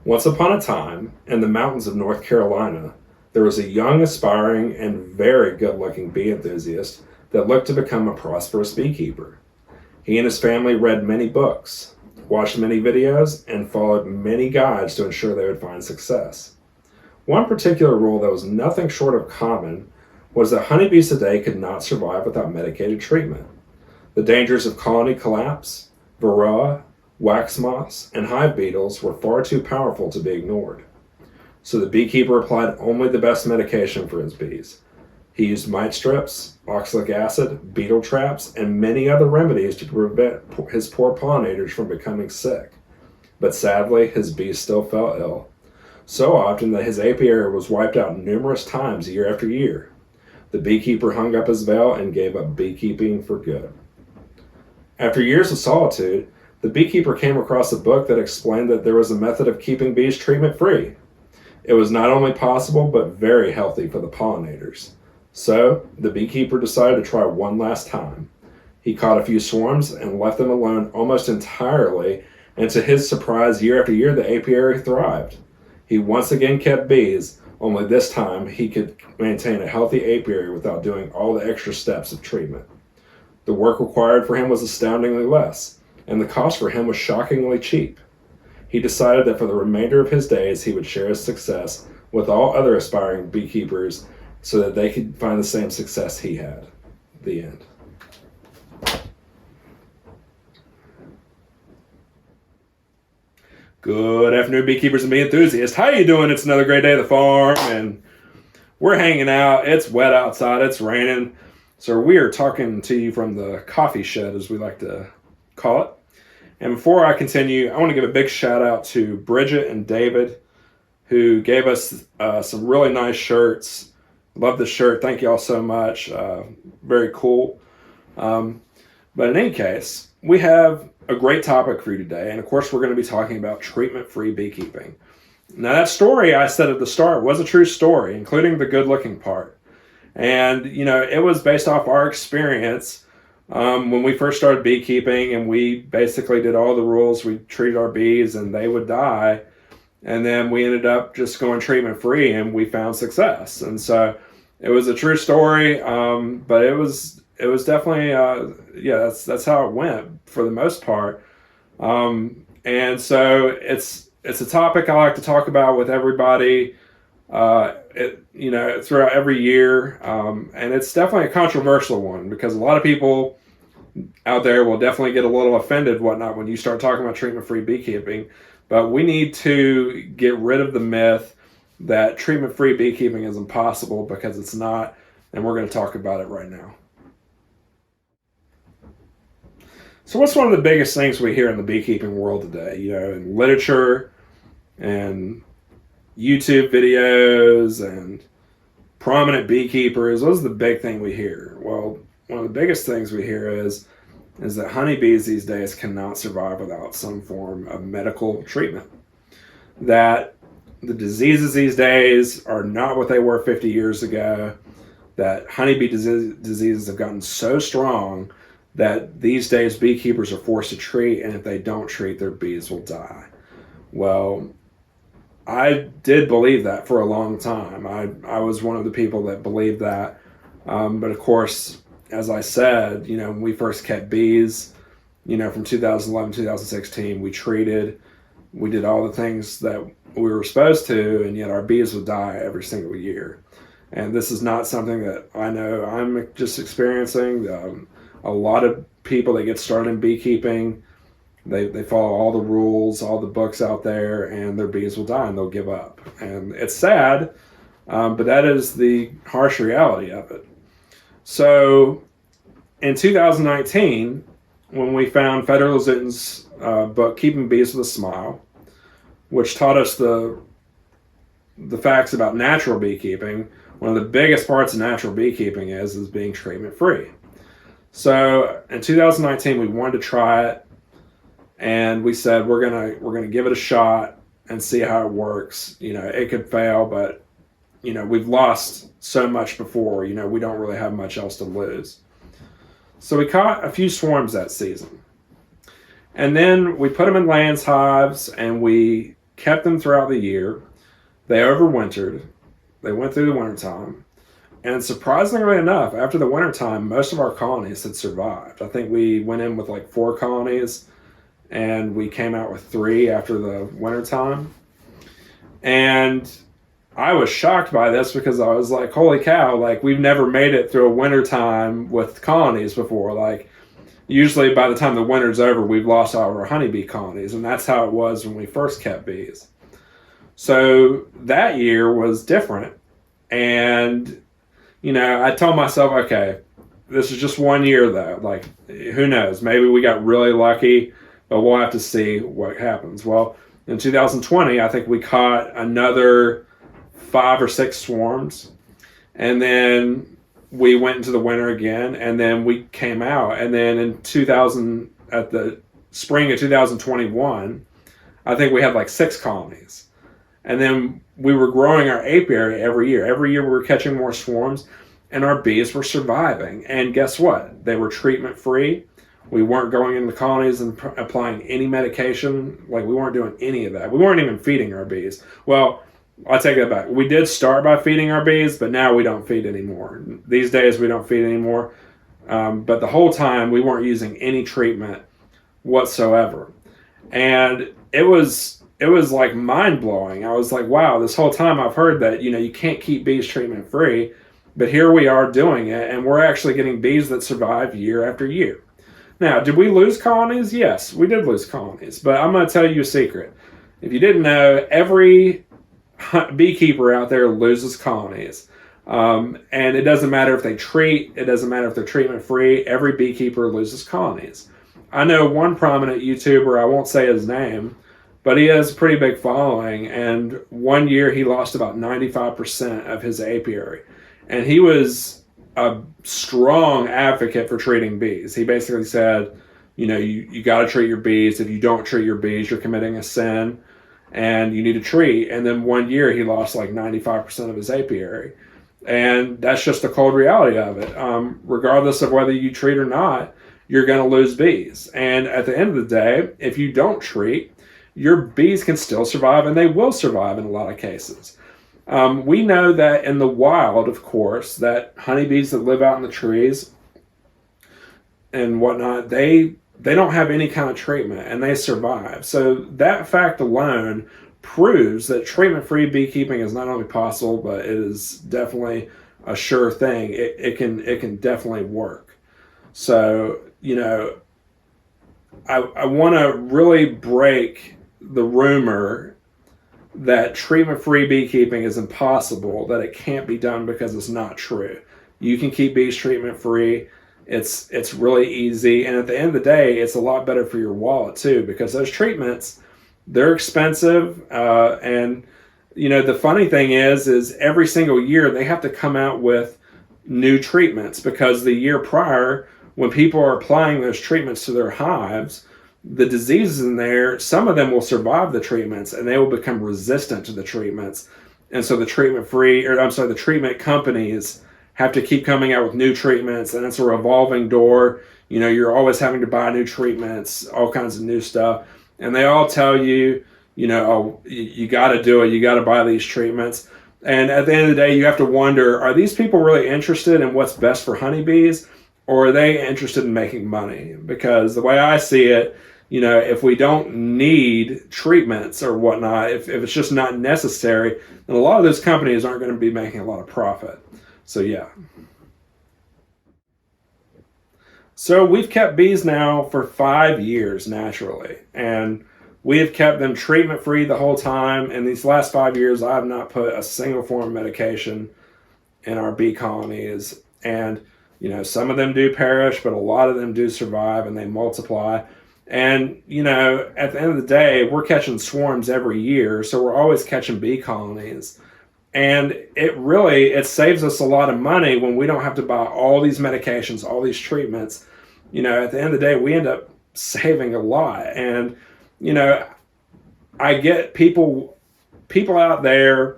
Once upon a time, in the mountains of North Carolina, there was a young, aspiring, and very good looking bee enthusiast that looked to become a prosperous beekeeper. He and his family read many books, watched many videos, and followed many guides to ensure they would find success. One particular rule that was nothing short of common was that honeybees today could not survive without medicated treatment. The dangers of colony collapse, varroa, wax moths, and hive beetles were far too powerful to be ignored. So the beekeeper applied only the best medication for his bees. He used mite strips, oxalic acid, beetle traps, and many other remedies to prevent his poor pollinators from becoming sick. But sadly, his bees still fell ill, so often that his apiary was wiped out numerous times year after year. The beekeeper hung up his veil and gave up beekeeping for good. After years of solitude, the beekeeper came across a book that explained that there was a method of keeping bees treatment-free. It was not only possible, but very healthy for the pollinators. So, the beekeeper decided to try one last time. He caught a few swarms and left them alone almost entirely, and to his surprise, year after year, the apiary thrived. He once again kept bees, only this time he could maintain a healthy apiary without doing all the extra steps of treatment. The work required for him was astoundingly less, and the cost for him was shockingly cheap. He decided that for the remainder of his days he would share his success with all other aspiring beekeepers so that they could find the same success he had. The end. Good afternoon, beekeepers and bee enthusiasts. How you doing? It's another great day at the farm, and we're hanging out. It's wet outside. It's raining. So we are talking to you from the coffee shed, as we like to call it. And before I continue, I want to give a big shout out to Bridget and David, who gave us some really nice shirts. Love the shirt. Thank you all so much. Very cool. But in any case, we have a great topic for you today. And of course, we're going to be talking about treatment-free beekeeping. Now, that story I said at the start was a true story, including the good-looking part. And, you know, it was based off our experience when we first started beekeeping, and we basically did all the rules. We treated our bees and they would die. And then we ended up just going treatment-free and we found success. And so it was a true story, but it was definitely, that's how it went for the most part. And so it's a topic I like to talk about with everybody, throughout every year. And it's definitely a controversial one because a lot of people out there will definitely get a little offended, whatnot, when you start talking about treatment-free beekeeping. But we need to get rid of the myth that treatment-free beekeeping is impossible, because it's not, and we're going to talk about it right now. So what's one of the biggest things we hear in the beekeeping world today? You know, in literature and YouTube videos and prominent beekeepers, what's the big thing we hear? Well, one of the biggest things we hear is that honeybees these days cannot survive without some form of medical treatment. That the diseases these days are not what they were 50 years ago. That honeybee diseases have gotten so strong that these days beekeepers are forced to treat, and if they don't treat, their bees will die. Well, I did believe that for a long time. I was one of the people that believed that. But of course, as I said, you know, when we first kept bees, you know, from 2011, 2016, we treated, we did all the things that we were supposed to, and yet our bees would die every single year. And this is not something that I know I'm just experiencing. A lot of people that get started in beekeeping, they follow all the rules, all the books out there, and their bees will die and they'll give up. And it's sad, but that is the harsh reality of it. So in 2019, when we found Federer Zutten's book, Keeping Bees with a Smile, which taught us the facts about natural beekeeping, one of the biggest parts of natural beekeeping is being treatment-free. So in 2019, we wanted to try it, and we said we're gonna give it a shot and see how it works. You know, it could fail, but you know, we've lost so much before. You know, we don't really have much else to lose. So we caught a few swarms that season, and then we put them in Land's hives, and we kept them throughout the year. They overwintered. They went through the wintertime. And surprisingly enough, after the wintertime, most of our colonies had survived. I think we went in with like 4 colonies, and we came out with 3 after the wintertime. And I was shocked by this because I was like, holy cow, like we've never made it through a wintertime with colonies before. Like usually by the time the winter's over, we've lost all our honeybee colonies. And that's how it was when we first kept bees. So that year was different. And, I told myself, okay, this is just 1 year though. Like, who knows? Maybe we got really lucky, but we'll have to see what happens. Well, in 2020, I think we caught another 5 or 6 swarms. And then we went into the winter again, and then we came out. And then at the spring of 2021, I think we had like 6 colonies. And then we were growing our apiary every year. Every year we were catching more swarms, and our bees were surviving. And guess what? They were treatment free. We weren't going into the colonies and applying any medication. Like, we weren't doing any of that. We weren't even feeding our bees. Well, I'll take that back. We did start by feeding our bees, but now we don't feed anymore. These days we don't feed anymore. But the whole time we weren't using any treatment whatsoever. And it was like mind-blowing. I was like, wow, this whole time I've heard that, you can't keep bees treatment free, but here we are doing it, and we're actually getting bees that survive year after year. Now, did we lose colonies? Yes, we did lose colonies, but I'm going to tell you a secret. If you didn't know, every beekeeper out there loses colonies. And it doesn't matter if they treat, it doesn't matter if they're treatment free, every beekeeper loses colonies. I know one prominent YouTuber, I won't say his name, but he has a pretty big following, and 1 year he lost about 95% of his apiary. And he was a strong advocate for treating bees. He basically said, you got to treat your bees. If you don't treat your bees, you're committing a sin, and you need to treat. And then 1 year he lost like 95% of his apiary. And that's just the cold reality of it. Regardless of whether you treat or not, you're going to lose bees. And at the end of the day, if you don't treat, your bees can still survive, and they will survive in a lot of cases. We know that in the wild, of course, that honeybees that live out in the trees and whatnot, they don't have any kind of treatment, and they survive. So that fact alone proves that treatment-free beekeeping is not only possible, but it is definitely a sure thing. It can definitely work. So, I want to really break the rumor that treatment-free beekeeping is impossible, that it can't be done, because it's not true. You can keep bees treatment-free. It's really easy, and at the end of the day, it's a lot better for your wallet too, because those treatments, they're expensive, and the funny thing is every single year they have to come out with new treatments, because the year prior, when people are applying those treatments to their hives, the diseases in there, some of them will survive the treatments and they will become resistant to the treatments. And so the treatment companies have to keep coming out with new treatments, and it's a revolving door. You're always having to buy new treatments, all kinds of new stuff. And they all tell you, oh, you got to do it. You got to buy these treatments. And at the end of the day, you have to wonder, are these people really interested in what's best for honeybees, or are they interested in making money? Because the way I see it, if we don't need treatments or whatnot, if it's just not necessary, then a lot of those companies aren't going to be making a lot of profit. So yeah. So we've kept bees now for 5 years naturally, and we have kept them treatment-free the whole time. In these last 5 years, I have not put a single form of medication in our bee colonies. And, some of them do perish, but a lot of them do survive, and they multiply. And, at the end of the day, we're catching swarms every year, so we're always catching bee colonies. And it saves us a lot of money when we don't have to buy all these medications, all these treatments. At the end of the day, we end up saving a lot. And, I get people out there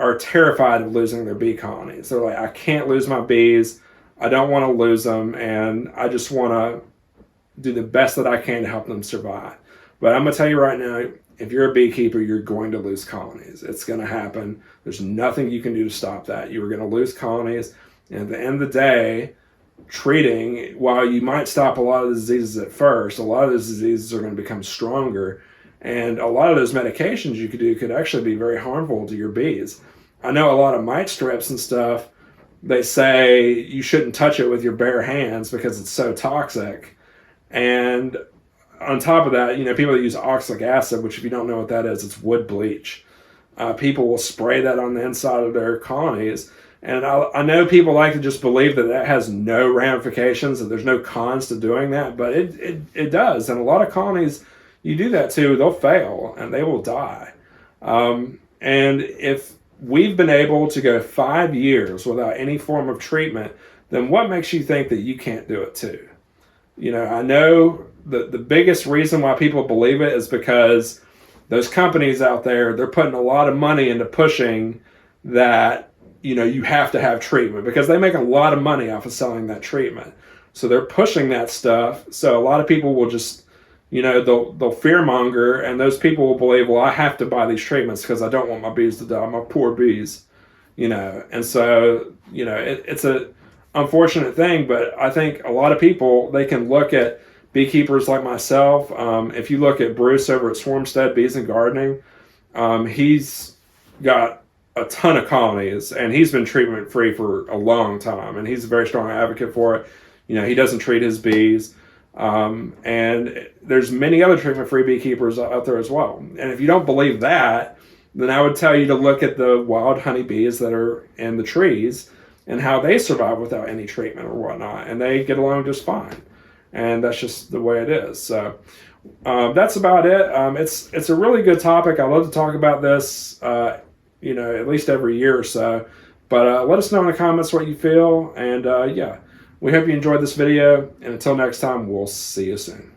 are terrified of losing their bee colonies. They're like, I can't lose my bees. I don't want to lose them. And I just want to do the best that I can to help them survive. But I'm going to tell you right now, if you're a beekeeper, you're going to lose colonies. It's going to happen. There's nothing you can do to stop that. You are going to lose colonies. And at the end of the day, treating, while you might stop a lot of the diseases at first, a lot of those diseases are going to become stronger. And a lot of those medications you could do could actually be very harmful to your bees. I know a lot of mite strips and stuff, they say you shouldn't touch it with your bare hands because it's so toxic. And on top of that, people that use oxalic acid, which if you don't know what that is, it's wood bleach. People will spray that on the inside of their colonies. And I know people like to just believe that that has no ramifications, that there's no cons to doing that, but it does. And a lot of colonies you do that to, they'll fail and they will die. And if we've been able to go 5 years without any form of treatment, then what makes you think that you can't do it too? I know that the biggest reason why people believe it is because those companies out there, they're putting a lot of money into pushing that, you have to have treatment because they make a lot of money off of selling that treatment. So they're pushing that stuff. So a lot of people will just, they'll fearmonger, and those people will believe, well, I have to buy these treatments because I don't want my bees to die, my poor bees, And so, it's a unfortunate thing, but I think a lot of people, they can look at beekeepers like myself. If you look at Bruce over at Swarmstead Bees and Gardening, he's got a ton of colonies, and he's been treatment free for a long time, and he's a very strong advocate for it. He doesn't treat his bees. And there's many other treatment-free beekeepers out there as well. And if you don't believe that, then I would tell you to look at the wild honeybees that are in the trees and how they survive without any treatment or whatnot. And they get along just fine. And that's just the way it is. So that's about it. It's a really good topic. I love to talk about this, at least every year or so. But let us know in the comments what you feel. And yeah. We hope you enjoyed this video, and until next time, we'll see you soon.